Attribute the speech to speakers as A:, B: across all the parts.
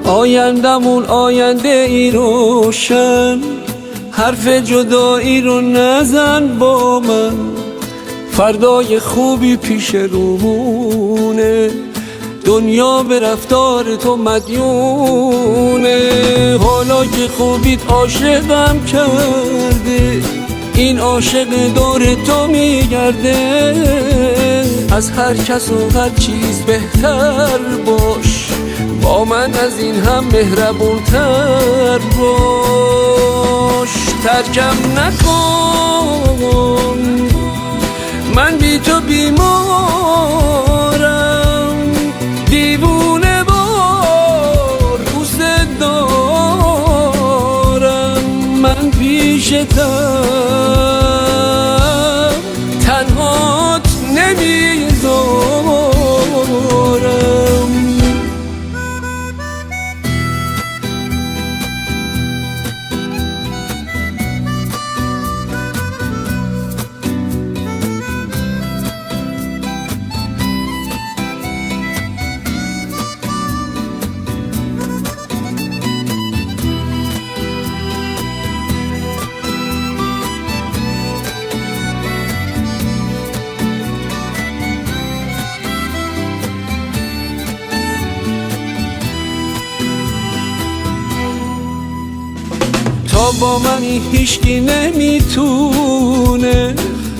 A: آیندمون آینده ای روشن، حرف جدایی رو نزن با من، فردای خوبی پیش رومونه، دنیا به رفتار تو مدیونه. حالا که خوبیت عاشقم کرده، این عاشق دور تو میگرده، از هر کس و هر چیز بهتر باش، با من از این هم مهربونتر باش. ترکم نکن، من بی تو بیمارم، دیوونه وار دوست دارم، من پیشتم تنهات نمیذارم. تا با منی هیچکی نمیتونه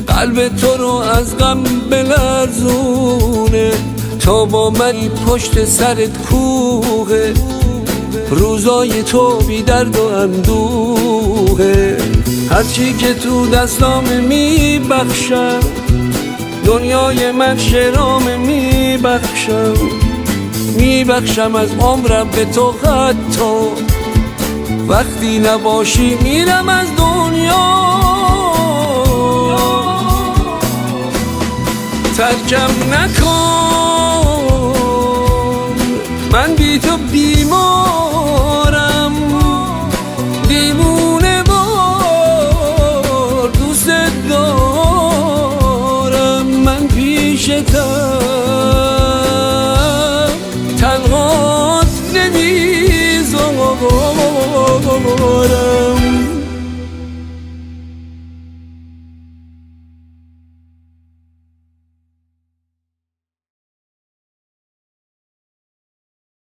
A: قلب تو رو از غم بلرزونه، تا با منی پشت سرت کوه، روزای تو بی درد و اندوه. هرچی که تو دستام میبخشم، دنیای من شرام میبخشم از عمرم به تو، حتی وقتی نباشی میرم از دنیا. ترکم نکن، من بی تو بیمارم، دیوونه وار دوست دارم، من پیشتم تنهات نمیذارم.